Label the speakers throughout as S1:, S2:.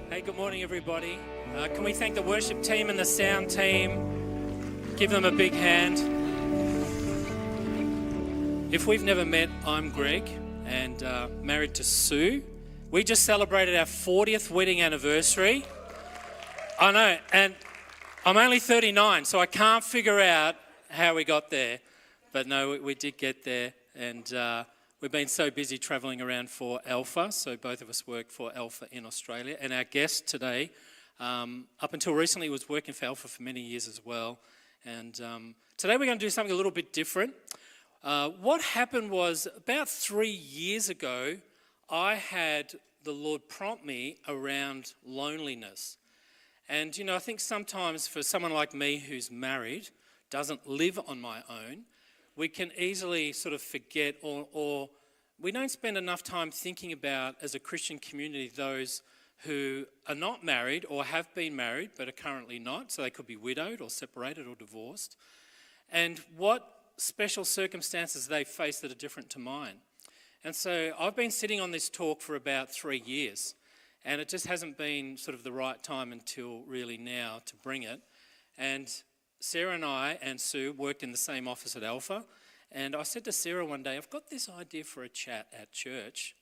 S1: Hey, good morning, everybody. Can we thank the worship team and the sound team? Give them a big hand. If we've never met, I'm Greg and married to Sue. We just celebrated our 40th wedding anniversary. I know, and I'm only 39, so I can't figure out how we got there. But no, we did get there, and we've been so busy travelling around for Alpha, so both of us work for Alpha in Australia. And our guest today, up until recently, was working for Alpha for many years as well. And today we're going to do something a little bit different. What happened was about 3 years ago, I had the Lord prompt me around loneliness. And, you know, I think sometimes for someone like me who's married, doesn't live on my own, we can easily sort of forget or we don't spend enough time thinking about, as a Christian community, those who are not married or have been married but are currently not. So they could be widowed or separated or divorced. And what special circumstances they face that are different to mine. And so I've been sitting on this talk for about 3 years. And it just hasn't been sort of the right time until really now to bring it. And Sarah and I and Sue worked in the same office at Alpha. And I said to Sarah one day, I've got this idea for a chat at church.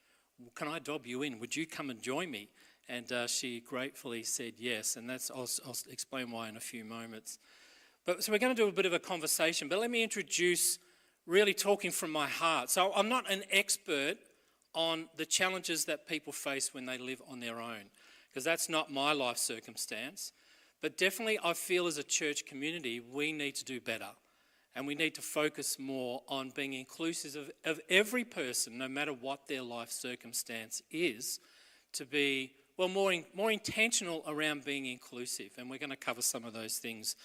S1: Can I dob you in? Would you come and join me? And she gratefully said yes. And I'll explain why in a few moments. So we're going to do a bit of a conversation. But let me introduce really talking from my heart. So I'm not an expert on the challenges that people face when they live on their own, because that's not my life circumstance. But definitely I feel as a church community we need to do better, and we need to focus more on being inclusive of every person, no matter what their life circumstance is, to be more intentional around being inclusive. And we're going to cover some of those things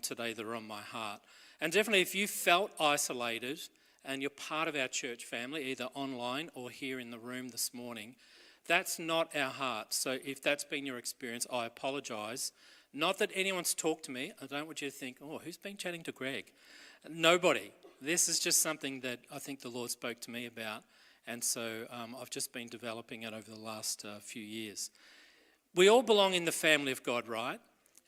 S1: today that are on my heart. And definitely if you felt isolated and you're part of our church family, either online or here in the room this morning, that's not our heart. So if that's been your experience, I apologise. Not that anyone's talked to me. I don't want you to think, oh, who's been chatting to Greg? Nobody. This is just something that I think the Lord spoke to me about. And so I've just been developing it over the last few years. We all belong in the family of God, right?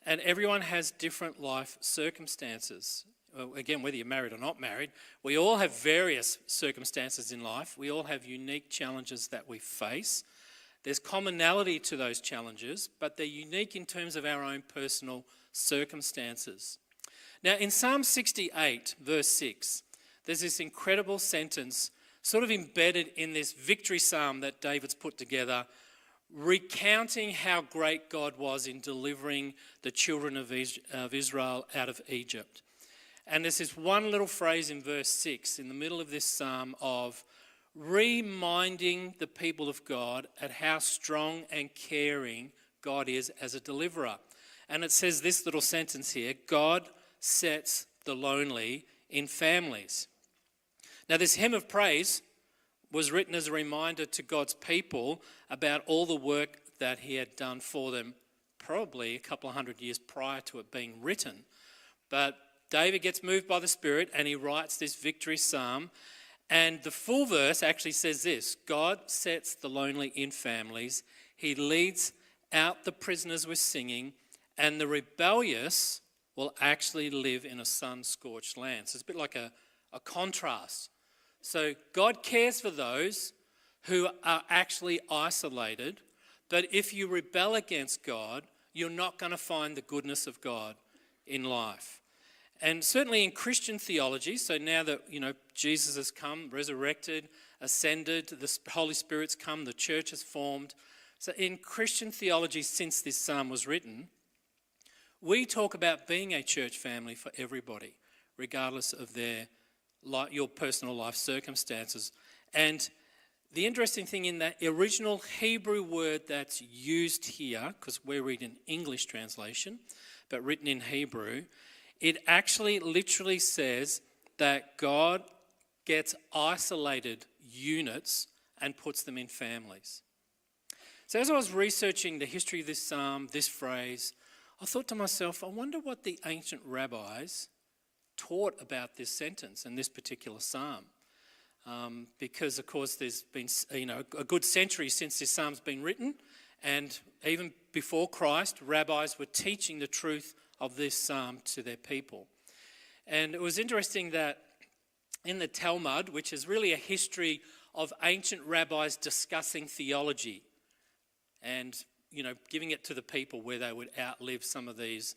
S1: And everyone has different life circumstances. Again, whether you're married or not married, we all have various circumstances in life. We all have unique challenges that we face. There's commonality to those challenges, but they're unique in terms of our own personal circumstances. Now, in Psalm 68, verse 6, there's this incredible sentence sort of embedded in this victory psalm that David's put together, recounting how great God was in delivering the children of Israel out of Egypt. And there's this one little phrase in verse 6 in the middle of this psalm of reminding the people of God at how strong and caring God is as a deliverer. And it says this little sentence here, God sets the lonely in families. Now this hymn of praise was written as a reminder to God's people about all the work that he had done for them, probably a couple of hundred years prior to it being written. But David gets moved by the Spirit and he writes this victory psalm. And the full verse actually says this: God sets the lonely in families. He leads out the prisoners with singing, and the rebellious will actually live in a sun-scorched land. So it's a bit like a contrast. So God cares for those who are actually isolated, but if you rebel against God, you're not going to find the goodness of God in life. And certainly in Christian theology, so now that, you know, Jesus has come, resurrected, ascended, the Holy Spirit's come, the church has formed. So in Christian theology, since this psalm was written, we talk about being a church family for everybody, regardless of your personal life circumstances. And the interesting thing in that original Hebrew word that's used here, because we're reading English translation, but written in Hebrew, it actually literally says that God gets isolated units and puts them in families. So as I was researching the history of this psalm, this phrase, I thought to myself, I wonder what the ancient rabbis taught about this sentence and this particular psalm. Because, of course, there's been a good century since this psalm's been written, And even before Christ, rabbis were teaching the truth of this psalm to their people. And it was interesting that in the Talmud, which is really a history of ancient rabbis discussing theology and, giving it to the people where they would outlive some of these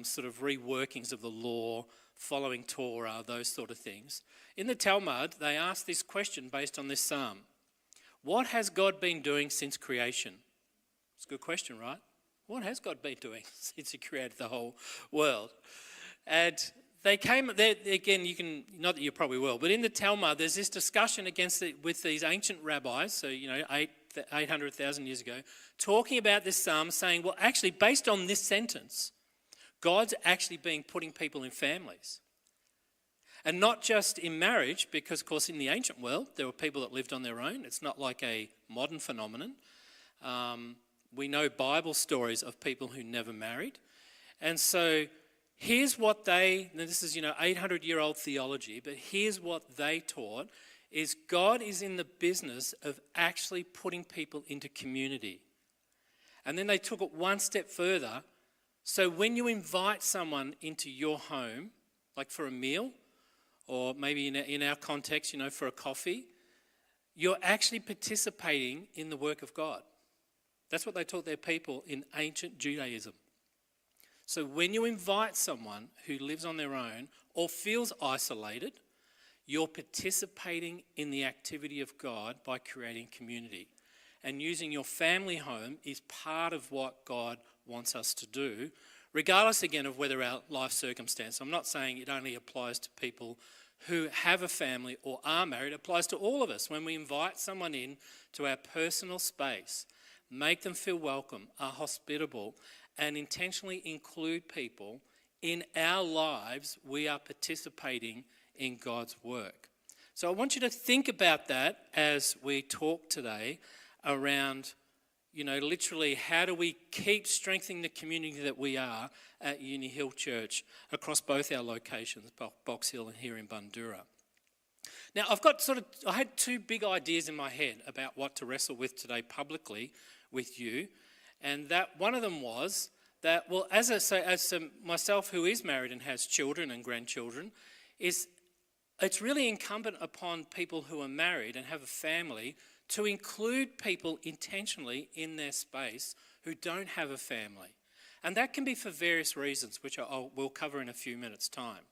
S1: sort of reworkings of the law, following Torah, those sort of things. In the Talmud, they asked this question based on this psalm. What has God been doing since creation? It's a good question, right? What has God been doing since he created the whole world? And they came there again. You can, not that you probably will, but in the Talmud, there's this discussion with these ancient rabbis. So 800,000 years ago, talking about this psalm, saying, well, actually, based on this sentence, God's actually been putting people in families, and not just in marriage, because of course in the ancient world there were people that lived on their own. It's not like a modern phenomenon. We know Bible stories of people who never married, and so. Here's what this is 800-year-old theology, but here's what they taught, is God is in the business of actually putting people into community. And then they took it one step further. So when you invite someone into your home, like for a meal, or maybe in our context, for a coffee, you're actually participating in the work of God. That's what they taught their people in ancient Judaism. So when you invite someone who lives on their own or feels isolated, you're participating in the activity of God by creating community. And using your family home is part of what God wants us to do, regardless again of whether our life circumstance. I'm not saying it only applies to people who have a family or are married. It applies to all of us. When we invite someone in to our personal space, make them feel welcome, are hospitable, and intentionally include people in our lives, we are participating in God's work. So I want you to think about that as we talk today around, literally how do we keep strengthening the community that we are at Uni Hill Church across both our locations, Box Hill and here in Bundoora. Now, I had two big ideas in my head about what to wrestle with today publicly with you. And that one of them was that, well, as myself who is married and has children and grandchildren, it's really incumbent upon people who are married and have a family to include people intentionally in their space who don't have a family. And that can be for various reasons, which we'll cover in a few minutes' time.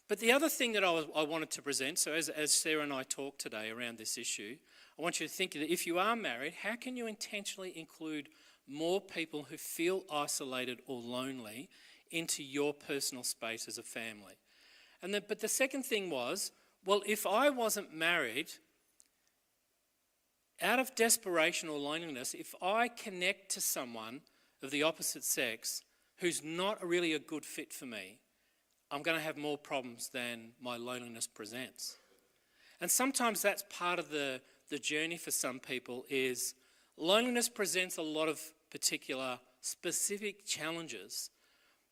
S1: But the other thing that I wanted to present, so as Sarah and I talk today around this issue, I want you to think that if you are married, how can you intentionally include more people who feel isolated or lonely into your personal space as a family? But the second thing was, well, if I wasn't married, out of desperation or loneliness, if I connect to someone of the opposite sex who's not really a good fit for me, I'm going to have more problems than my loneliness presents. And sometimes that's part of the journey for some people, is loneliness presents a lot of particular specific challenges,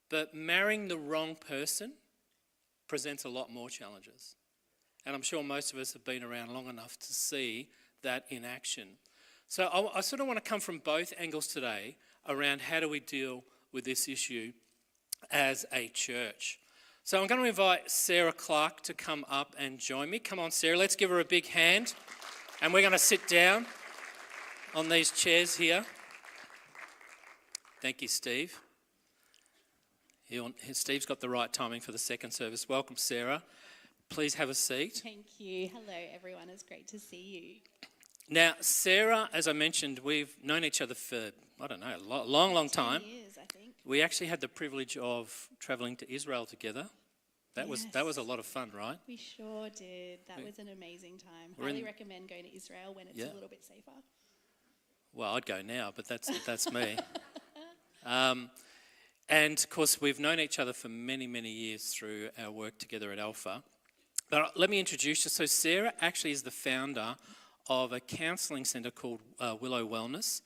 S1: but marrying the wrong person presents a lot more challenges. And I'm sure most of us have been around long enough to see that in action. So I sort of want to come from both angles today around how do we deal with this issue as a church. So I'm going to invite Sarah Clarke to come up and join me. Come on, Sarah, let's give her a big hand. And we're going to sit down on these chairs here. Thank you, Steve. Steve's got the right timing for the second service. Welcome, Sarah. Please have a seat.
S2: Thank you. Hello, everyone. It's great to see you.
S1: Now, Sarah, as I mentioned, we've known each other for, a long time.
S2: 10 years, I think.
S1: We actually had the privilege of travelling to Israel together. That was a lot of fun, right?
S2: We sure did. That was an amazing time. Highly recommend going to Israel when it's a little bit safer.
S1: Well, I'd go now, but that's me. And of course, we've known each other for many, many years through our work together at Alpha. But let me introduce you. So Sarah actually is the founder of a counselling centre called Willow Wellness,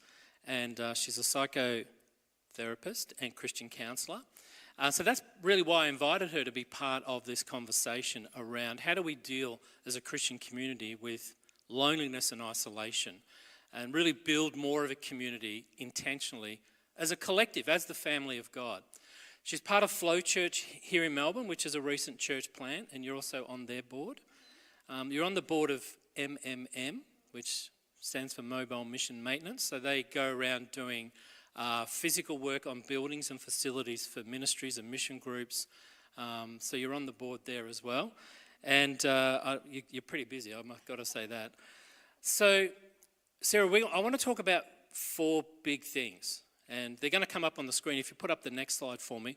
S1: and she's a psychotherapist and Christian counsellor. So that's really why I invited her to be part of this conversation around how do we deal as a Christian community with loneliness and isolation. and really build more of a community intentionally as a collective, as the family of God. She's part of Flow Church here in Melbourne, which is a recent church plant, and you're also on their board. You're on the board of MMM, which stands for Mobile Mission Maintenance. So they go around doing physical work on buildings and facilities for ministries and mission groups. So you're on the board there as well. And you're pretty busy, I've got to say that. So, Sarah, I want to talk about 4 big things. And they're going to come up on the screen if you put up the next slide for me.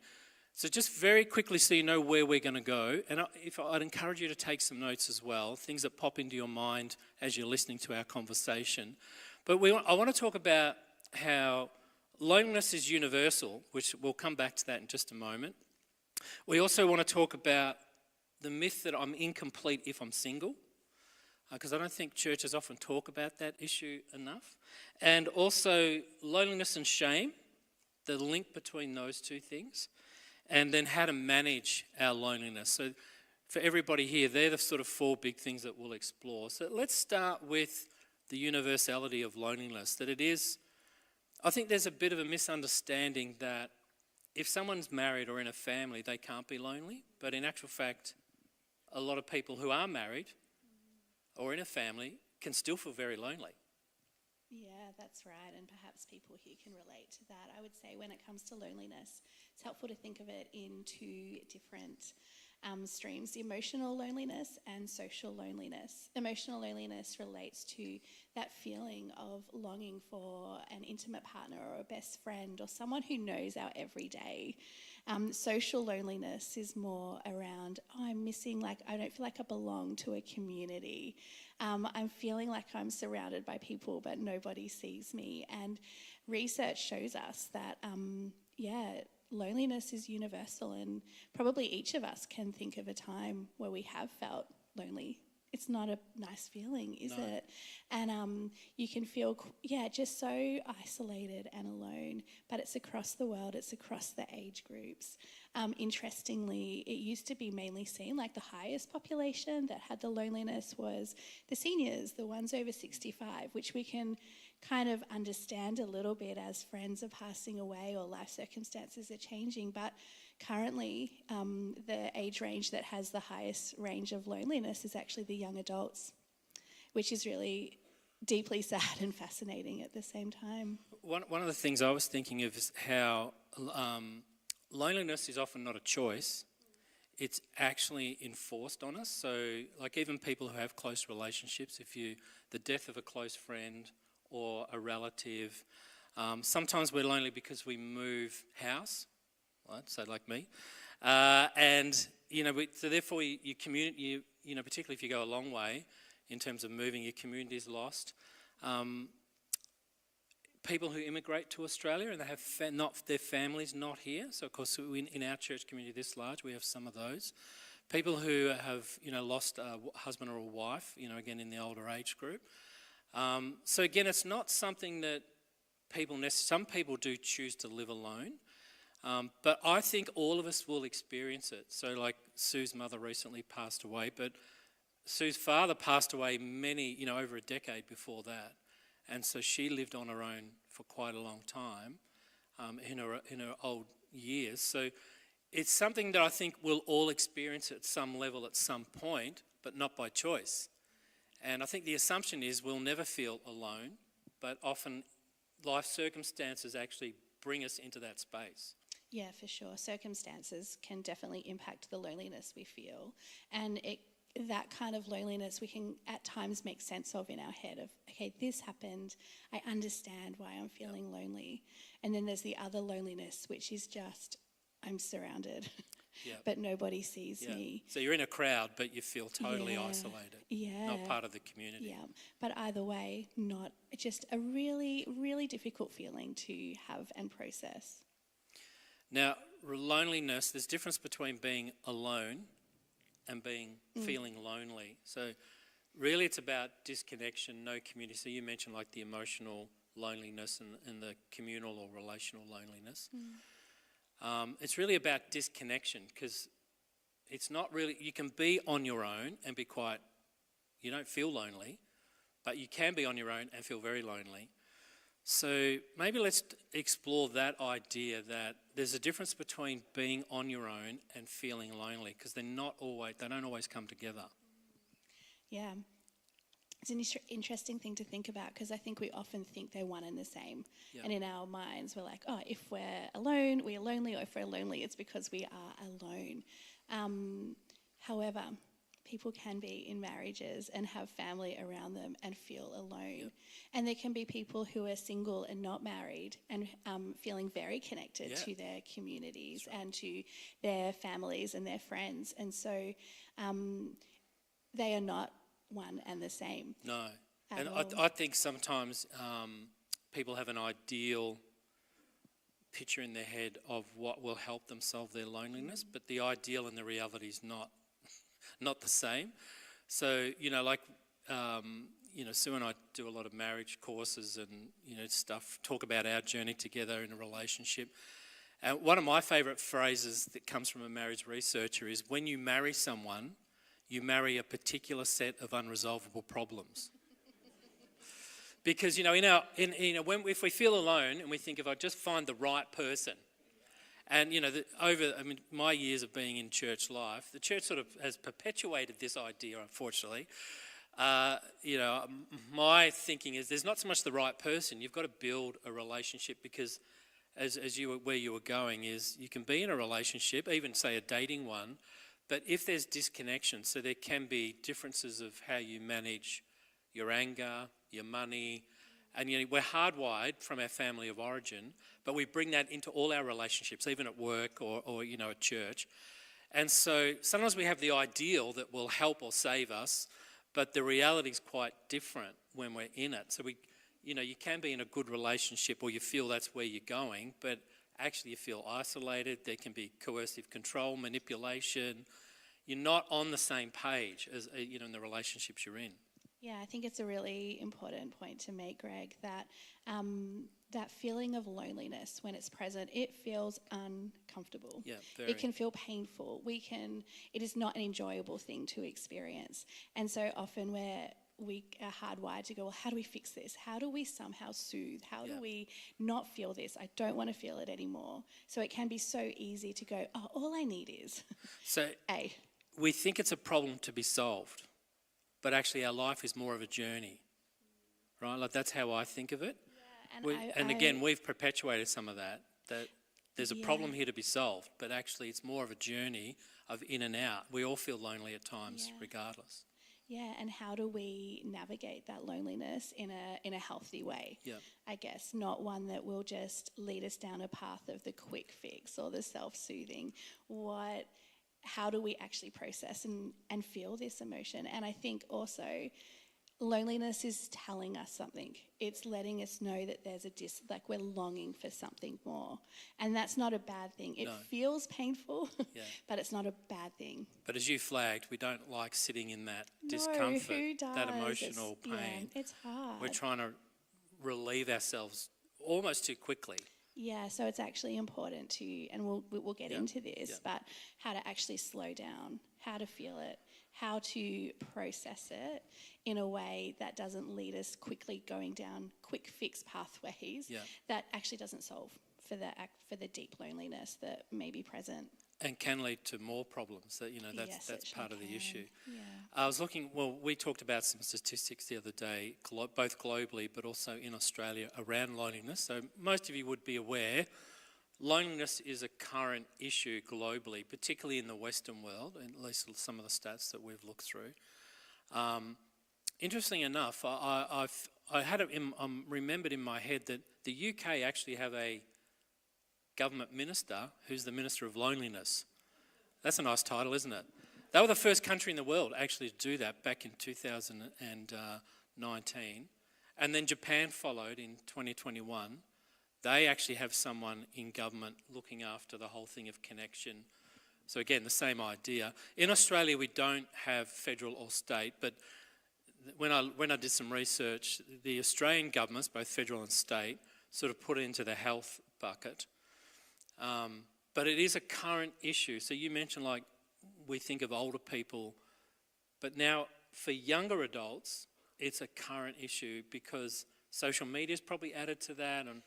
S1: So just very quickly so you know where we're going to go. And I'd encourage you to take some notes as well, things that pop into your mind as you're listening to our conversation. But I want to talk about how loneliness is universal, which we'll come back to that in just a moment. We also want to talk about the myth that I'm incomplete if I'm single, because I don't think churches often talk about that issue enough. And also loneliness and shame, the link between those 2 things, and then how to manage our loneliness. So for everybody here, they're the sort of 4 big things that we'll explore. So let's start with the universality of loneliness, that it is, I think there's a bit of a misunderstanding that if someone's married or in a family, they can't be lonely. But in actual fact, a lot of people who are married or in a family can still feel very lonely.
S2: Yeah, that's right. And perhaps people here can relate to that. I would say when it comes to loneliness, it's helpful to think of it in 2 different streams, emotional loneliness and social loneliness. Emotional loneliness relates to that feeling of longing for an intimate partner or a best friend or someone who knows our everyday. Social loneliness is more around, I'm missing, I don't feel like I belong to a community. I'm feeling like I'm surrounded by people, but nobody sees me. And research shows us that, loneliness is universal, and probably each of us can think of a time where we have felt lonely. It's not a nice feeling, is it? And you can feel, just so isolated and alone, but it's across the world, it's across the age groups. Interestingly, it used to be mainly seen like the highest population that had the loneliness was the seniors, the ones over 65, which we can kind of understand a little bit as friends are passing away or life circumstances are changing. But currently, the age range that has the highest range of loneliness is actually the young adults, which is really deeply sad and fascinating at the same time.
S1: One of the things I was thinking of is how loneliness is often not a choice. It's actually enforced on us. So like even people who have close relationships, the death of a close friend or a relative, sometimes we're lonely because we move house, right? So like me. So therefore your community, particularly if you go a long way in terms of moving, your community is lost. People who immigrate to Australia and they have their families not here. So of course in our church community this large, we have some of those. People who have lost a husband or a wife, again in the older age group. So again, it's not something that some people do choose to live alone. But I think all of us will experience it. So like Sue's mother recently passed away, but Sue's father passed away over a decade before that. And so she lived on her own for quite a long time in her old years. So it's something that I think we'll all experience at some level at some point, but not by choice. And I think the assumption is we'll never feel alone, but often life circumstances actually bring us into that space.
S2: Yeah, for sure. Circumstances can definitely impact the loneliness we feel. And that kind of loneliness we can at times make sense of in our head of, okay, this happened, I understand why I'm feeling lonely. And then there's the other loneliness, which is just, I'm surrounded, but nobody sees me.
S1: So you're in a crowd, but you feel totally isolated, not part of the community.
S2: Yeah, but either way, not just a really, really difficult feeling to have and process.
S1: Now, loneliness, there's a difference between being alone and feeling lonely. So really it's about disconnection, no community. So you mentioned like the emotional loneliness and the communal or relational loneliness. It's really about disconnection because it's not really, you can be on your own and be you don't feel lonely, but you can be on your own and feel very lonely. So maybe let's explore that idea that there's a difference between being on your own and feeling lonely, because they don't always come together.
S2: Yeah. It's an interesting thing to think about, because I think we often think they're one and the same. Yeah. And in our minds, we're like, oh, if we're alone, we are lonely, or if we're lonely, it's because we are alone. However, people can be in marriages and have family around them and feel alone. Yep. And there can be people who are single and not married and feeling very connected to their communities and to their families and their friends. And so they are not one and the same.
S1: No. And I think sometimes people have an ideal picture in their head of what will help them solve their loneliness, but the ideal and the reality is not the same. So, Sue and I do a lot of marriage courses and, stuff, talk about our journey together in a relationship. And one of my favourite phrases that comes from a marriage researcher is, when you marry someone, you marry a particular set of unresolvable problems. Because, if we feel alone and we think, if I just find the right person, and, my years of being in church life, the church sort of has perpetuated this idea, unfortunately. My thinking is there's not so much the right person. You've got to build a relationship, because where you were going is, you can be in a relationship, even say a dating one, but if there's disconnection, so there can be differences of how you manage your anger, your money, and we're hardwired from our family of origin, but we bring that into all our relationships, even at work or at church. And so sometimes we have the ideal that will help or save us, but the reality is quite different when we're in it. So you can be in a good relationship, or you feel that's where you're going, but actually you feel isolated. There can be coercive control, manipulation. You're not on the same page as in the relationships you're in.
S2: Yeah, I think it's a really important point to make, Greg, that that feeling of loneliness, when it's present, it feels uncomfortable.
S1: Yeah, very.
S2: It can feel painful. It is not an enjoyable thing to experience. And so often we are hardwired to go, well, how do we fix this? How do we somehow soothe? How do we not feel this? I don't want to feel it anymore. So it can be so easy to go, oh, all I need is A.
S1: We think it's a problem to be solved, but actually our life is more of a journey, right? Like, that's how I think of it. Yeah, again, we've perpetuated some of that there's a problem here to be solved, but actually it's more of a journey of in and out. We all feel lonely at times, regardless.
S2: Yeah, and how do we navigate that loneliness in a healthy way?
S1: Yeah.
S2: I guess, not one that will just lead us down a path of the quick fix or the self-soothing. How do we actually process and feel this emotion? And I think also loneliness is telling us something. It's letting us know that there's we're longing for something more. And that's not a bad thing. It feels painful, but it's not a bad thing.
S1: But as you flagged, we don't like sitting in that discomfort,
S2: who does?
S1: that emotional pain.
S2: Yeah, it's hard.
S1: We're trying to relieve ourselves almost too quickly.
S2: Yeah, so it's actually important to, and we'll get into this, but how to actually slow down, how to feel it, how to process it in a way that doesn't lead us quickly going down quick fix pathways that actually doesn't solve for the deep loneliness that may be present.
S1: And can lead to more problems. That's part of the issue.
S2: Yeah.
S1: I was looking, we talked about some statistics the other day, both globally but also in Australia, around loneliness. So most of you would be aware, loneliness is a current issue globally, particularly in the Western world, at least some of the stats that we've looked through. Interesting enough, I remembered in my head that the UK actually have a government minister who's the Minister of Loneliness. That's a nice title, isn't it? They were the first country in the world actually to do that back in 2019. And then Japan followed in 2021. They actually have someone in government looking after the whole thing of connection. So again, the same idea. In Australia, we don't have federal or state, but when I did some research, the Australian governments, both federal and state, sort of put it into the health bucket. But it is a current issue. So you mentioned, we think of older people, but now for younger adults, it's a current issue because social media's probably added to that. And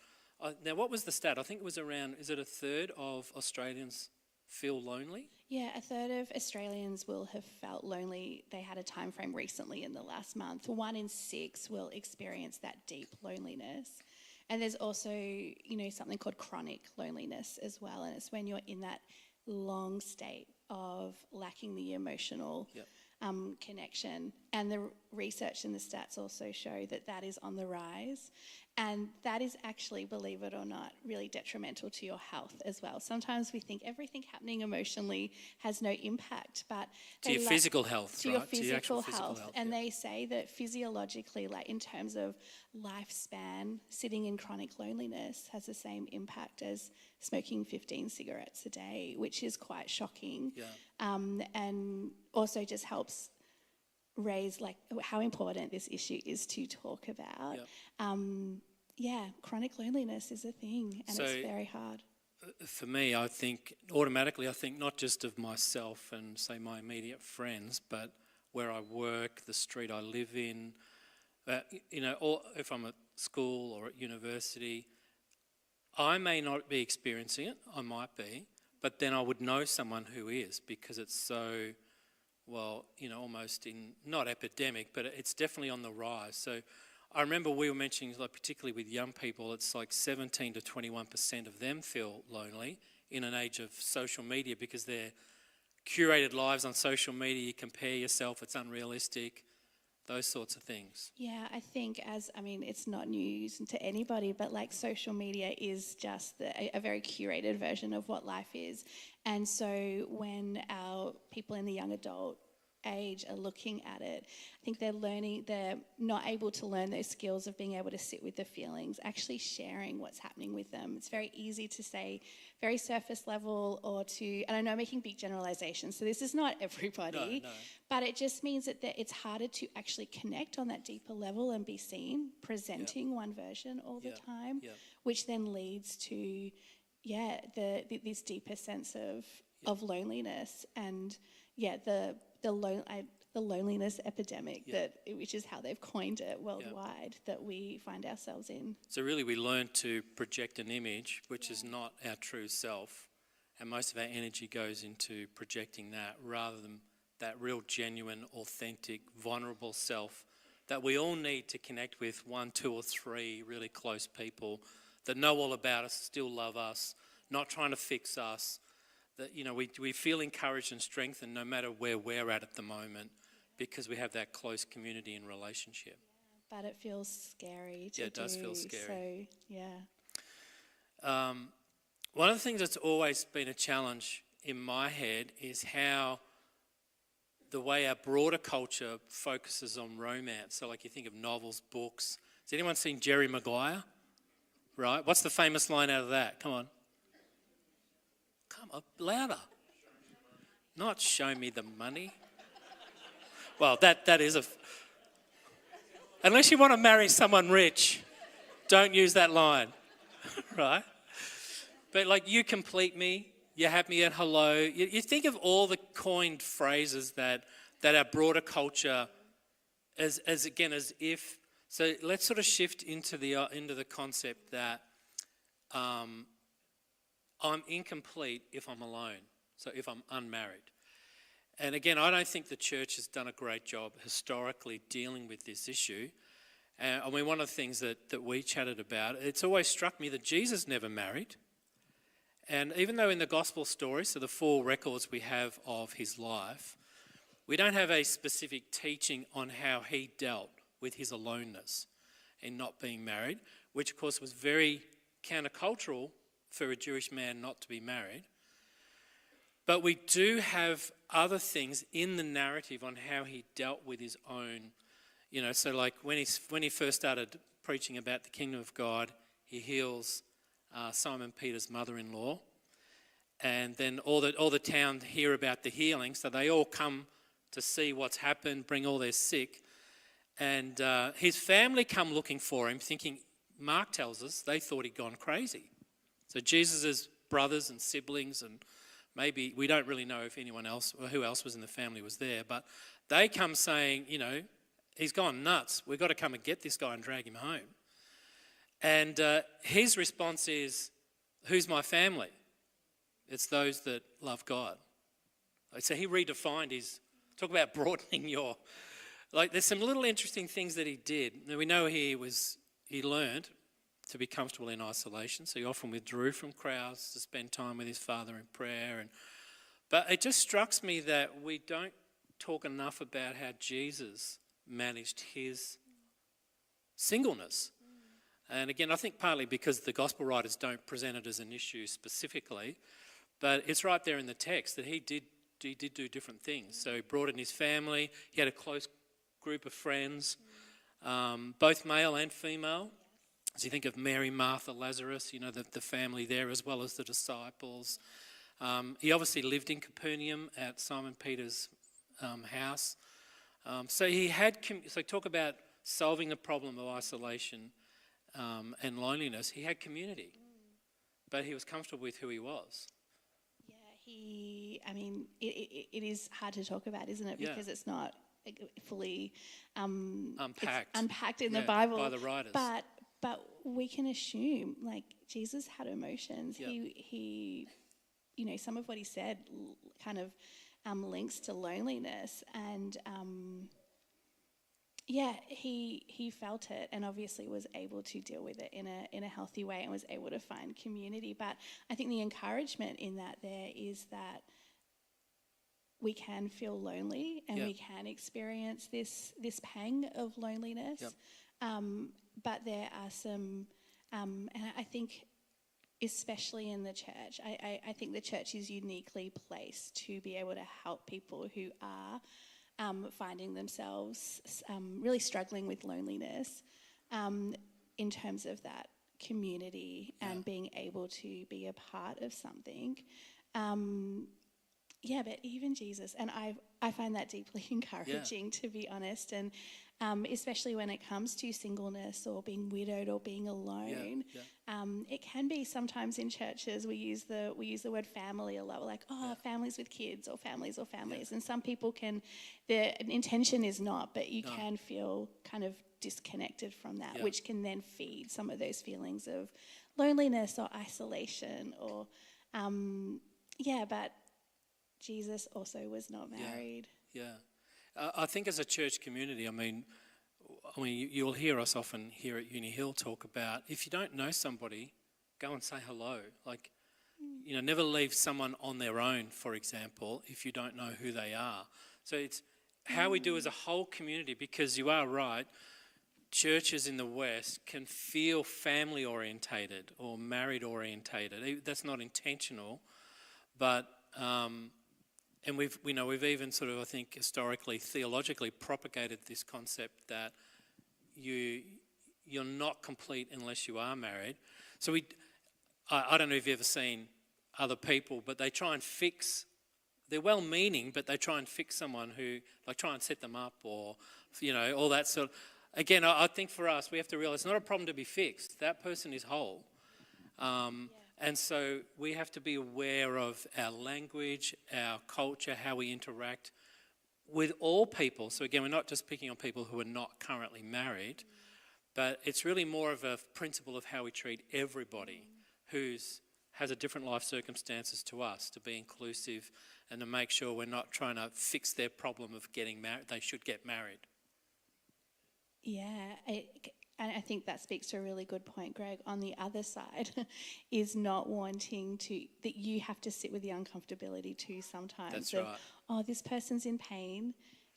S1: now, what was the stat? I think it was around, is it a third of Australians feel lonely?
S2: Yeah, a third of Australians will have felt lonely. They had a time frame recently in the last month. 1 in 6 will experience that deep loneliness. And there's also, something called chronic loneliness as well. And it's when you're in that long state of lacking the emotional connection. And the research and the stats also show that that is on the rise. And that is actually, believe it or not, really detrimental to your health as well. Sometimes we think everything happening emotionally has no impact, but
S1: to your physical health,
S2: to
S1: right?
S2: your physical
S1: physical
S2: health. And they say that physiologically, like in terms of lifespan, sitting in chronic loneliness has the same impact as smoking 15 cigarettes a day, which is quite shocking.
S1: Yeah.
S2: And also just helps raise like how important this issue is to talk about. Yep. Chronic loneliness is a thing, and it's very hard.
S1: For me, I think not just of myself and say my immediate friends, but where I work, the street I live in, or if I'm at school or at university, I may not be experiencing it, I might be, but then I would know someone who is, because it's so, almost not epidemic, but it's definitely on the rise. So I remember we were mentioning, like particularly with young people, it's like 17 to 21% of them feel lonely in an age of social media because their curated lives on social media, you compare yourself, it's unrealistic, those sorts of things.
S2: Yeah, I think it's not news to anybody, but like social media is just a very curated version of what life is. And so when our people in the young adult age are looking at it, I think they're not able to learn those skills of being able to sit with the feelings, actually sharing what's happening with them. It's very easy to say very surface level and I know I'm making big generalizations, so this is not everybody, but it just means that it's harder to actually connect on that deeper level and be seen, presenting one version all the time, which then leads to, this deeper sense of loneliness and, the loneliness epidemic, which is how they've coined it worldwide, that we find ourselves in.
S1: So really we learn to project an image which is not our true self, and most of our energy goes into projecting that rather than that real genuine, authentic, vulnerable self that we all need to connect with 1, 2 or 3 really close people that know all about us, still love us, not trying to fix us, that we feel encouraged and strengthened no matter where we're at the moment because we have that close community and relationship.
S2: But it feels scary to do.
S1: Yeah, it does feel scary.
S2: So, yeah.
S1: One of the things that's always been a challenge in my head is how the way our broader culture focuses on romance. So like you think of novels, books. Has anyone seen Jerry Maguire? Right? What's the famous line out of that? Come on. Come up louder. Not show me the money. Well, that is unless you want to marry someone rich, don't use that line, right? But like, you complete me, you have me at hello. You think of all the coined phrases that our broader culture as if. So let's sort of shift into the concept that I'm incomplete if I'm alone, so if I'm unmarried. And again, I don't think the church has done a great job historically dealing with this issue. One of the things that we chatted about, it's always struck me that Jesus never married. And even though in the gospel story, so the 4 records we have of his life, we don't have a specific teaching on how he dealt with his aloneness and not being married, which of course was very countercultural for a Jewish man not to be married. But we do have other things in the narrative on how he dealt with his own, so like when he first started preaching about the kingdom of God, he heals Simon Peter's mother-in-law, and then all the town hear about the healing, so they all come to see what's happened, bring all their sick, and his family come looking for him, thinking, Mark tells us, they thought he'd gone crazy. So Jesus' brothers and siblings, and maybe we don't really know if anyone else or who else was in the family was there, but they come saying, he's gone nuts. We've got to come and get this guy and drag him home. And his response is, who's my family? It's those that love God. So he redefined talk about broadening your, there's some little interesting things that he did. Now we know he learned to be comfortable in isolation. So he often withdrew from crowds to spend time with his Father in prayer. But it just strikes me that we don't talk enough about how Jesus managed his singleness. And again, I think partly because the gospel writers don't present it as an issue specifically, but it's right there in the text that he did do different things. So he brought in his family. He had a close group of friends, both male and female. So you think of Mary, Martha, Lazarus, the family there, as well as the disciples. He obviously lived in Capernaum at Simon Peter's house. So he had, so talk about solving the problem of isolation and loneliness. He had community, but he was comfortable with who he was.
S2: It is hard to talk about, isn't it? Because it's not fully unpacked in the Bible
S1: by the writers.
S2: But we can assume, Jesus had emotions. Yep. He some of what he said kind of links to loneliness, and he felt it, and obviously was able to deal with it in a healthy way, and was able to find community. But I think the encouragement in that there is that we can feel lonely, and we can experience this pang of loneliness. Yep. But there are some, and I think especially in the church, I think the church is uniquely placed to be able to help people who are finding themselves really struggling with loneliness in terms of that community and being able to be a part of something. But even Jesus, and I find that deeply encouraging, to be honest, and especially when it comes to singleness or being widowed or being alone. It can be sometimes in churches we use the word family a lot. We're like, families with kids or families. And some people the intention is not, but you can feel kind of disconnected from that, which can then feed some of those feelings of loneliness or isolation or, but Jesus also was not married.
S1: I think as a church community, I mean, you'll hear us often here at Uni Hill talk about, if you don't know somebody, go and say hello. Never leave someone on their own, for example, if you don't know who they are. So it's how we do as a whole community, because you are right, churches in the West can feel family orientated or married orientated. That's not intentional, but and we've even sort of, I think, historically, theologically propagated this concept that you're not complete unless you are married. So I don't know if you've ever seen other people, but they try and fix. They're well-meaning, but they try and fix someone who, try and set them up, or all that sort of. Again, I think for us, we have to realize it's not a problem to be fixed. That person is whole. And so we have to be aware of our language, our culture, how we interact with all people. So again, we're not just picking on people who are not currently married, but it's really more of a principle of how we treat everybody who has a different life circumstances to us, to be inclusive and to make sure we're not trying to fix their problem of getting married. They should get married.
S2: And I think that speaks to a really good point, Greg. On the other side is not wanting that you have to sit with the uncomfortability too sometimes.
S1: That's right.
S2: Oh, this person's in pain.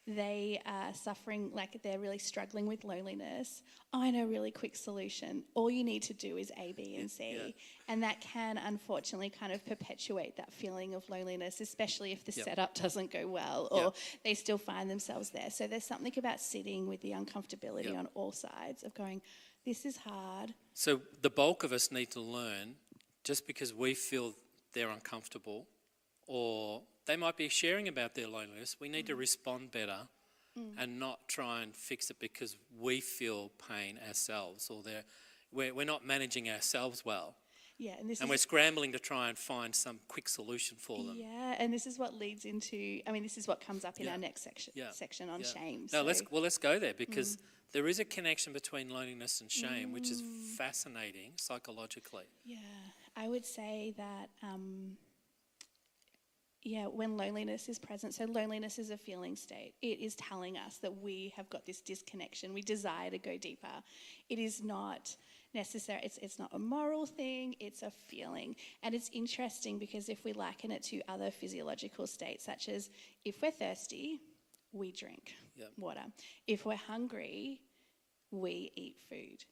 S2: They are suffering, they're really struggling with loneliness. Oh, I know a really quick solution. All you need to do is A, B, and C. Yeah. And that can, unfortunately, kind of perpetuate that feeling of loneliness, especially if the setup doesn't go well or they still find themselves there. So there's something about sitting with the uncomfortability on all sides of going, this is hard.
S1: So the bulk of us need to learn, just because we feel they're uncomfortable or they might be sharing about their loneliness, we need to respond better and not try and fix it because we feel pain ourselves or we're not managing ourselves well.
S2: Yeah, and
S1: we're scrambling to try and find some quick solution for them.
S2: Yeah, and this is what leads into, this is what comes up in our next section on shame.
S1: No, let's go there, because there is a connection between loneliness and shame, which is fascinating psychologically.
S2: Yeah, I would say that, when loneliness is present, so loneliness is a feeling state. It is telling us that we have got this disconnection. We desire to go deeper. It is not necessary. It's not a moral thing. It's a feeling. And it's interesting because if we liken it to other physiological states, such as if we're thirsty, we drink water. If we're hungry, we eat food.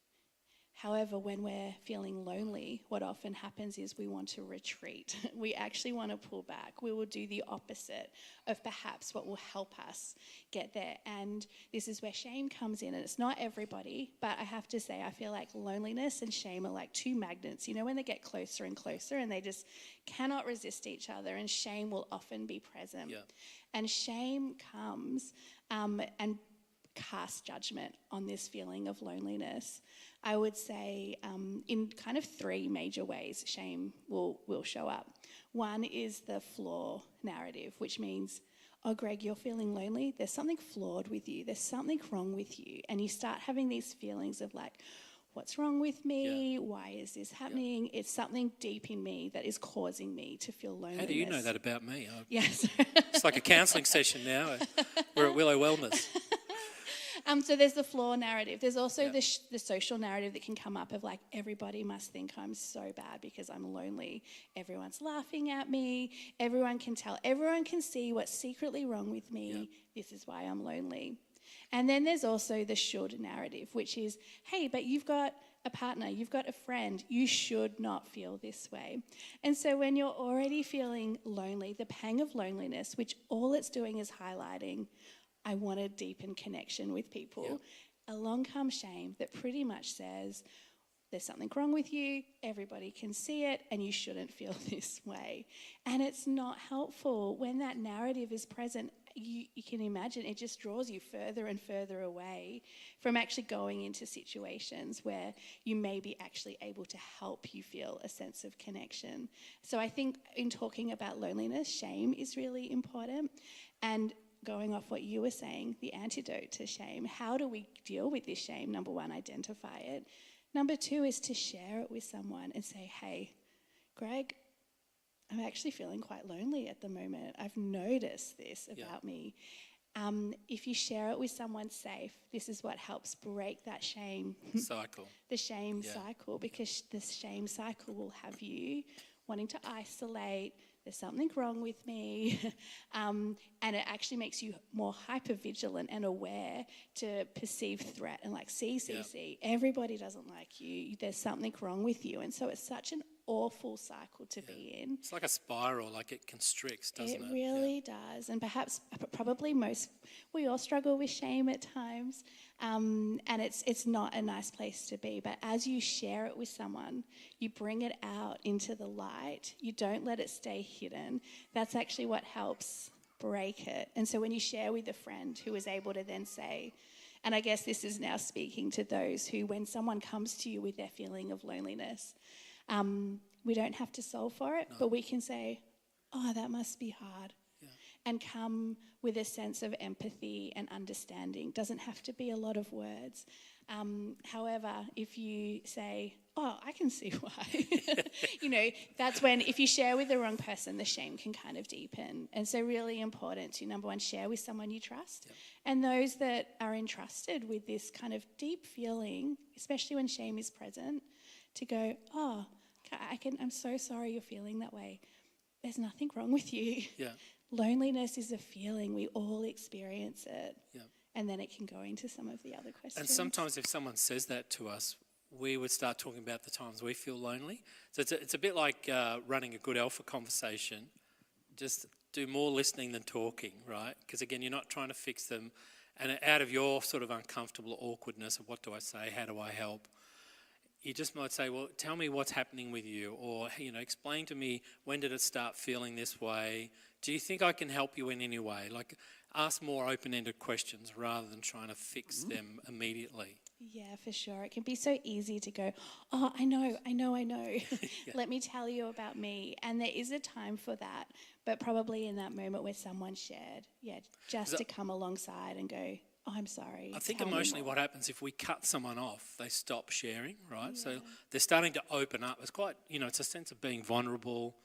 S2: However, when we're feeling lonely, what often happens is we want to retreat. We actually want to pull back. We will do the opposite of perhaps what will help us get there. And this is where shame comes in. And it's not everybody, but I have to say, I feel like loneliness and shame are like two magnets. You know, when they get closer and closer and they just cannot resist each other, and shame will often be present. Yeah. And shame comes and casts judgment on this feeling of loneliness. I would say in kind of three major ways shame will show up. One is the flaw narrative, which means, oh, Greg, you're feeling lonely. There's something flawed with you. There's something wrong with you. And you start having these feelings of like, what's wrong with me? Yeah. Why is this happening? Yeah. It's something deep in me that is causing me to feel lonely.
S1: How do you know that about me?
S2: Yes.
S1: It's like a counselling session now. We're at Willow Wellness.
S2: So there's the flaw narrative. There's also the social narrative that can come up of like, everybody must think I'm so bad because I'm lonely. Everyone's laughing at me. Everyone can tell. Everyone can see what's secretly wrong with me. Yeah. This is why I'm lonely. And then there's also the should narrative, which is, hey, but you've got a partner, you've got a friend, you should not feel this way. And so when you're already feeling lonely, the pang of loneliness, which all it's doing is highlighting, I want to deepen connection with people. Yeah. Along comes shame that pretty much says, there's something wrong with you, everybody can see it, and you shouldn't feel this way. And it's not helpful. When that narrative is present, you can imagine it just draws you further and further away from actually going into situations where you may be actually able to help you feel a sense of connection. So I think in talking about loneliness, shame is really important. And going off what you were saying, the antidote to shame, how do we deal with this shame? Number one, identify it. Number two is to share it with someone and say, hey, Greg, I'm actually feeling quite lonely at the moment. I've noticed this about me. If you share it with someone safe, this is what helps break that shame
S1: cycle.
S2: The shame cycle, because the shame cycle will have you wanting to isolate. There's something wrong with me. And it actually makes you more hyper-vigilant and aware to perceive threat and like, see, everybody doesn't like you. There's something wrong with you. And so it's such an awful cycle to be in.
S1: It's like a spiral, like it constricts, doesn't it?
S2: It really does. And perhaps, probably we all struggle with shame at times. And it's not a nice place to be. But as you share it with someone, you bring it out into the light. You don't let it stay hidden. That's actually what helps break it. And so when you share with a friend who is able to then say, and I guess this is now speaking to those who, when someone comes to you with their feeling of loneliness, we don't have to solve for it, but we can say, oh, that must be hard. Yeah. And come with a sense of empathy and understanding. Doesn't have to be a lot of words. However, if you say, oh, I can see why, that's when, if you share with the wrong person, the shame can kind of deepen. And so really important to, number one, share with someone you trust. Yep. And those that are entrusted with this kind of deep feeling, especially when shame is present, to go, oh, I'm so sorry you're feeling that way. There's nothing wrong with you. Yeah. Loneliness is a feeling. We all experience it. Yeah. And then it can go into some of the other questions.
S1: And sometimes if someone says that to us, we would start talking about the times we feel lonely. So it's a bit like running a good alpha conversation. Just do more listening than talking, right? Because again, you're not trying to fix them. And out of your sort of uncomfortable awkwardness of what do I say, how do I help, you just might say, well, tell me what's happening with you, or, explain to me, when did it start feeling this way? Do you think I can help you in any way? Like, ask more open-ended questions rather than trying to fix them immediately.
S2: Yeah, for sure. It can be so easy to go, oh, I know. Let me tell you about me. And there is a time for that, but probably in that moment where someone shared, just to come alongside and go, oh, I'm sorry.
S1: I think
S2: tell me
S1: emotionally
S2: more.
S1: what happens if we cut someone off, they stop sharing, right? So they're starting to open up. It's quite, it's a sense of being vulnerable,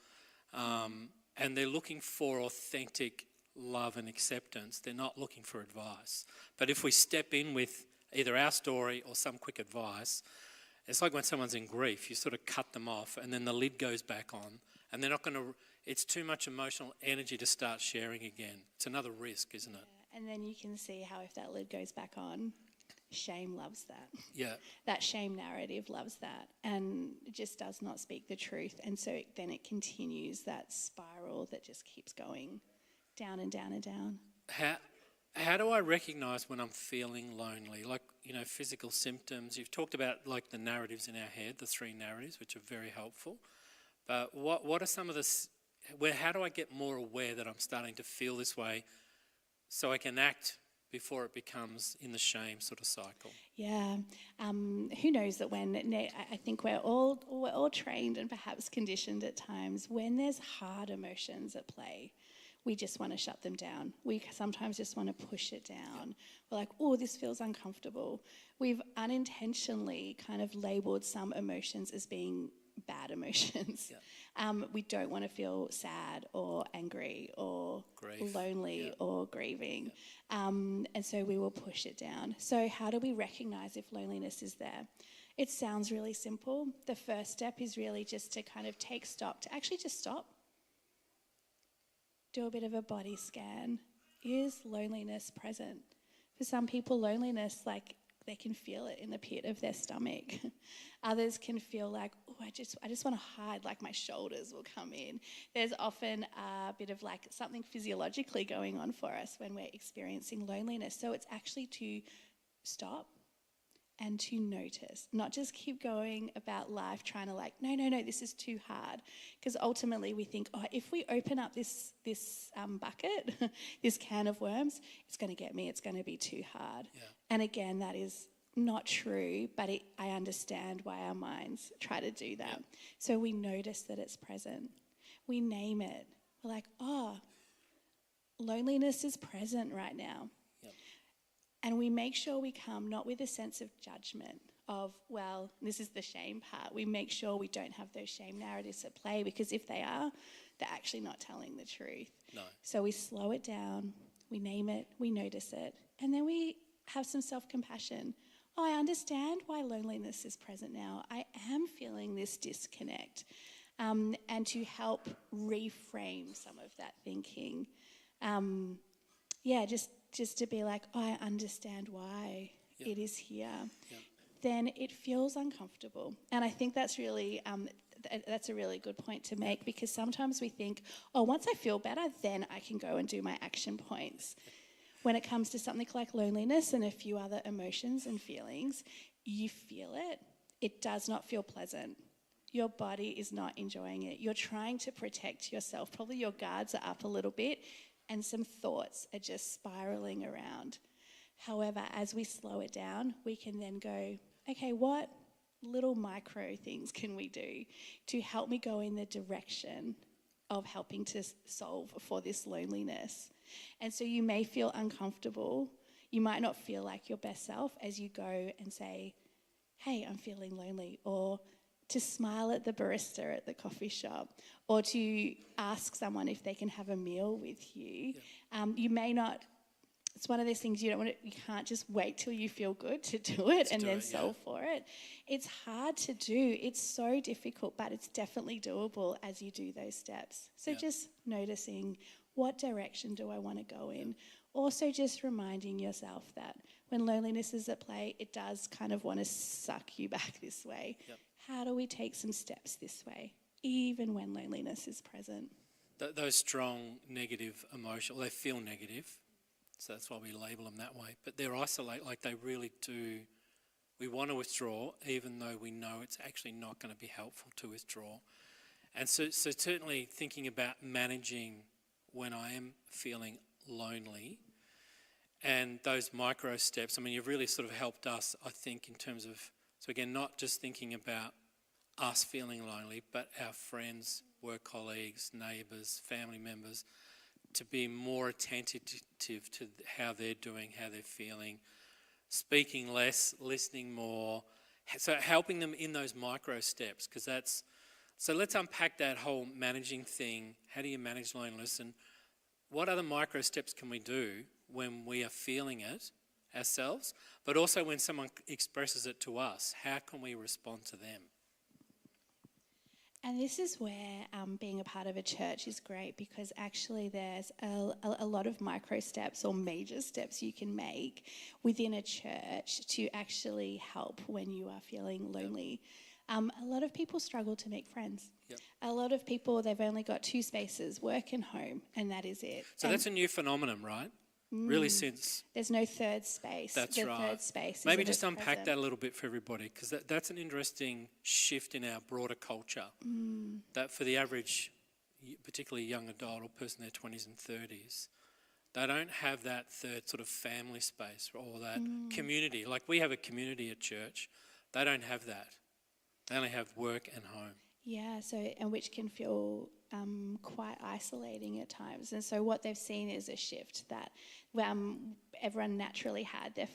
S1: and they're looking for authentic love and acceptance. They're not looking for advice. But if we step in with either our story or some quick advice, it's like when someone's in grief, you sort of cut them off and then the lid goes back on and they're not going to, it's too much emotional energy to start sharing again. It's another risk, isn't it?
S2: And then you can see how if that lid goes back on, shame loves that.
S1: Yeah.
S2: That shame narrative loves that and it just does not speak the truth. And so then it continues that spiral that just keeps going down and down and down.
S1: How do I recognise when I'm feeling lonely? Like, physical symptoms. You've talked about like the narratives in our head, the 3 narratives, which are very helpful. But what are some of the, how do I get more aware that I'm starting to feel this way so I can act before it becomes in the shame sort of cycle?
S2: Yeah. Who knows that I think we're all trained and perhaps conditioned at times when there's hard emotions at play. We just want to shut them down. We sometimes just want to push it down. We're like, oh, this feels uncomfortable. We've unintentionally kind of labelled some emotions as being bad emotions. We don't want to feel sad or angry or lonely or grieving. And so we will push it down. So how do we recognize if loneliness is there? It sounds really simple. The first step is really just to kind of take stock, to actually just stop. Do a bit of a body scan. Is loneliness present? For some people, loneliness, like they can feel it in the pit of their stomach. Others can feel like, oh, I just want to hide, like my shoulders will come in. There's often a bit of like something physiologically going on for us when we're experiencing loneliness. So it's actually to stop and to notice, not just keep going about life trying to like, no, this is too hard. Because ultimately we think, oh, if we open up this bucket, this can of worms, it's going to get me, it's going to be too hard. Yeah. And again, that is not true, but I understand why our minds try to do that. Yeah. So we notice that it's present. We name it. We're like, oh, loneliness is present right now. And we make sure we come not with a sense of judgment of, well, this is the shame part. We make sure we don't have those shame narratives at play because if they are, they're actually not telling the truth. No. So we slow it down, we name it, we notice it, and then we have some self-compassion. Oh, I understand why loneliness is present now. I am feeling this disconnect. And to help reframe some of that thinking. Just to be like, oh, I understand why it is here. Yep. Then it feels uncomfortable. And I think that's really, that's a really good point to make because sometimes we think, oh, once I feel better, then I can go and do my action points. When it comes to something like loneliness and a few other emotions and feelings, you feel it. It does not feel pleasant. Your body is not enjoying it. You're trying to protect yourself. Probably your guards are up a little bit. And some thoughts are just spiraling around. However, as we slow it down, we can then go, okay, what little micro things can we do to help me go in the direction of helping to solve for this loneliness? And so you may feel uncomfortable. You might not feel like your best self as you go and say, hey, I'm feeling lonely, or to smile at the barista at the coffee shop, or to ask someone if they can have a meal with you. Yeah. You may not, it's one of those things you can't just wait till you feel good to do it and then solve for it. It's hard to do. It's so difficult, but it's definitely doable as you do those steps. So just noticing what direction do I want to go in. Also just reminding yourself that when loneliness is at play, it does kind of want to suck you back this way. Yep. How do we take some steps this way, even when loneliness is present?
S1: Those strong negative emotions, they feel negative, so that's why we label them that way. But they're isolate, like they really do. We want to withdraw, even though we know it's actually not going to be helpful to withdraw. And so certainly thinking about managing when I am feeling lonely And those micro steps, I mean, you've really sort of helped us, I think, in terms of, so again, not just thinking about us feeling lonely, but our friends, work colleagues, neighbours, family members, to be more attentive to how they're doing, how they're feeling, speaking less, listening more, so helping them in those micro steps, because that's, so let's unpack that whole managing thing. How do you manage loneliness, and what other micro steps can we do when we are feeling it ourselves, but also when someone expresses it to us? How can we respond to them?
S2: And this is where being a part of a church is great, because actually there's a lot of micro steps or major steps you can make within a church to actually help when you are feeling lonely. A lot of people struggle to make friends.
S1: Yep.
S2: A lot of people, they've only got two spaces, work and home, and that is it.
S1: So that's a new phenomenon, right? Really, since
S2: there's no third space.
S1: That's
S2: the
S1: right.
S2: Third space.
S1: Maybe just unpack that a little bit for everybody, because that's an interesting shift in our broader culture. That for the average, particularly young adult or person in their 20s and 30s, they don't have that third sort of family space or that community. Like we have a community at church, they don't have that. They only have work and home.
S2: Yeah, so, and which can feel quite isolating at times. And so what they've seen is a shift that everyone naturally had their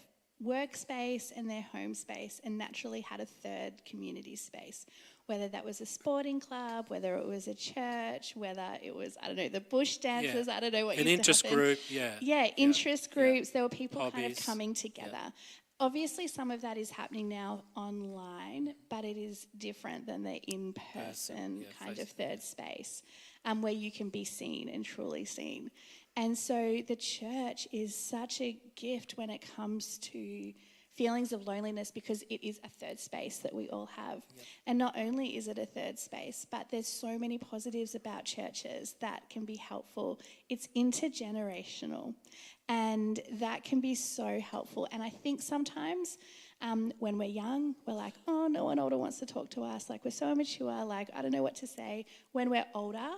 S2: workspace and their home space, and naturally had a third community space, whether that was a sporting club, whether it was a church, whether it was, I don't know, the bush dancers, I don't know what
S1: an
S2: used
S1: interest
S2: to happen.
S1: group,
S2: interest groups. There were people kind
S1: Hobbies.
S2: of coming together. Obviously, some of that is happening now online, but it is different than the in-person kind of third space, where you can be seen and truly seen. And so the church is such a gift when it comes to feelings of loneliness, because it is a third space that we all have. And not only is it a third space, but there's so many positives about churches that can be helpful. It's intergenerational, and that can be so helpful. And I think sometimes when we're young, we're like, oh, no one older wants to talk to us. Like, we're so immature. Like, I don't know what to say. When we're older,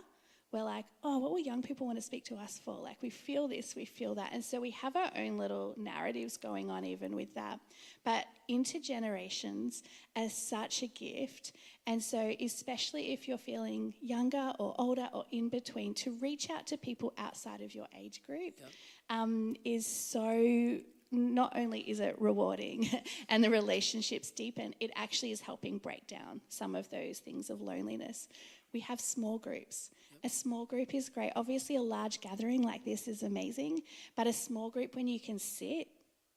S2: we're like, oh, what will young people want to speak to us for? Like, we feel this, we feel that. And so we have our own little narratives going on even with that. But intergenerations are such a gift. And so especially if you're feeling younger or older or in between, to reach out to people outside of your age group is so... Not only is it rewarding and the relationships deepen, it actually is helping break down some of those things of loneliness. We have small groups. A small group is great. Obviously, a large gathering like this is amazing, but a small group when you can sit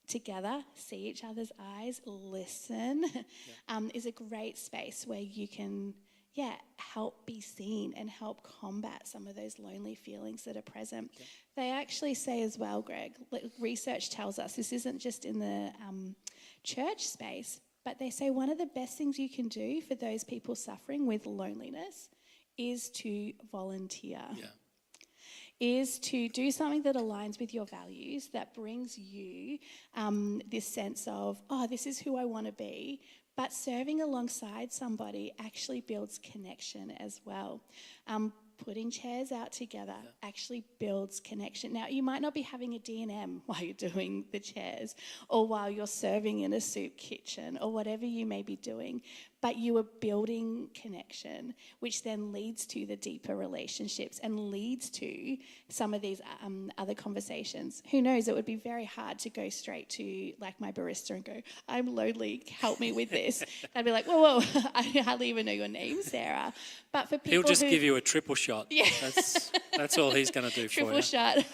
S2: together, see each other's eyes, listen, is a great space where you can, help be seen and help combat some of those lonely feelings that are present. They actually say as well, Greg, research tells us, this isn't just in the church space, but they say one of the best things you can do for those people suffering with loneliness is to volunteer. Is to do something that aligns with your values, that brings you this sense of, oh, this is who I want to be. But serving alongside somebody actually builds connection as well. Putting chairs out together actually builds connection. Now, you might not be having a D&M while you're doing the chairs, or while you're serving in a soup kitchen, or whatever you may be doing, but you are building connection, which then leads to the deeper relationships and leads to some of these other conversations. Who knows, it would be very hard to go straight to like my barista and go, I'm lonely, help me with this. I'd be like, whoa, I hardly even know your name, Sarah. But for people
S1: He'll just give you a triple shot.
S2: Yeah.
S1: That's all he's going to do
S2: triple
S1: for you.
S2: Shot.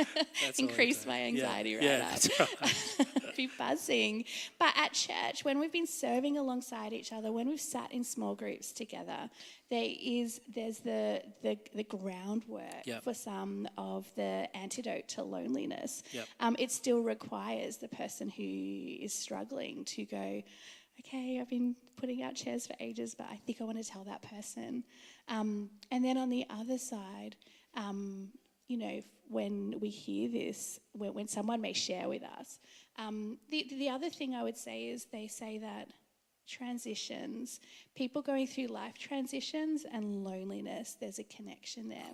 S1: That's
S2: Increase my anxiety right up.
S1: That's right.
S2: Be buzzing. But at church, when we've been serving alongside each other, when we've sat in small groups together, there's the groundwork for some of the antidote to loneliness. It still requires the person who is struggling to go, okay, I've been putting out chairs for ages, but I think I want to tell that person. And then on the other side, when we hear this, when someone may share with us, the other thing I would say is they say that transitions, people going through life transitions and loneliness, there's a connection there.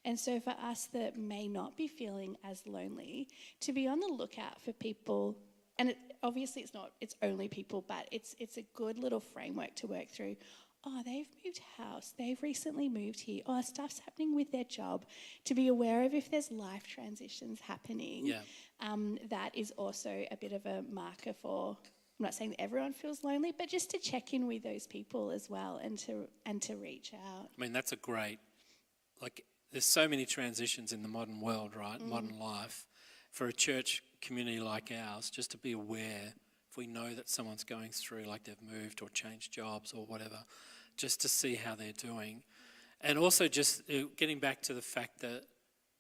S2: And so for us that may not be feeling as lonely, to be on the lookout for people, and obviously it's only people, but it's a good little framework to work through. Oh, they've moved house. They've recently moved here. Oh, stuff's happening with their job. To be aware of if there's life transitions happening, that is also a bit of a marker for, I'm not saying that everyone feels lonely, but just to check in with those people as well and to reach out.
S1: I mean, that's a great, there's so many transitions in the modern world, right? Modern life. For a church community like ours, just to be aware, if we know that someone's going through, like they've moved or changed jobs or whatever, just to see how they're doing. And also just getting back to the fact that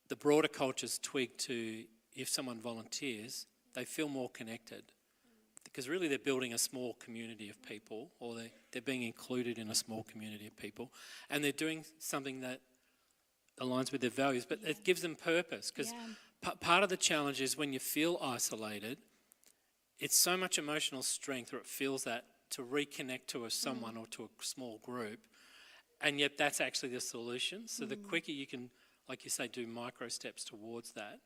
S1: the broader culture's twig to, if someone volunteers, they feel more connected. Because really they're building a small community of people, or they're being included in a small community of people, and they're doing something that aligns with their values, but it gives them purpose. Because part of the challenge is when you feel isolated, it's so much emotional strength, or it feels that, to reconnect to someone or to a small group, and yet that's actually the solution. So the quicker you can, like you say, do micro steps towards that,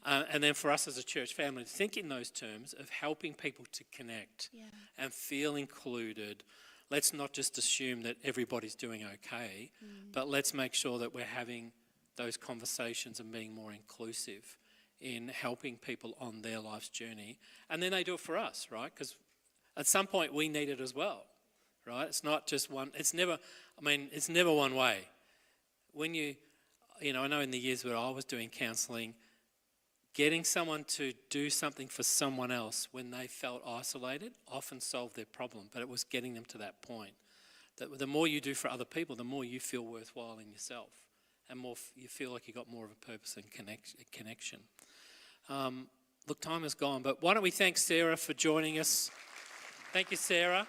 S1: and then for us as a church family, think in those terms of helping people to connect and feel included. Let's not just assume that everybody's doing okay, but let's make sure that we're having those conversations and being more inclusive in helping people on their life's journey. And then they do it for us, right? Because at some point we need it as well, right? It's not just one, it's never one way. When I know in the years where I was doing counselling, getting someone to do something for someone else when they felt isolated often solved their problem, but it was getting them to that point. That the more you do for other people, the more you feel worthwhile in yourself, and more you feel like you've got more of a purpose and connection. Look, time is gone, but why don't we thank Sarah for joining us. Thank you, Sarah.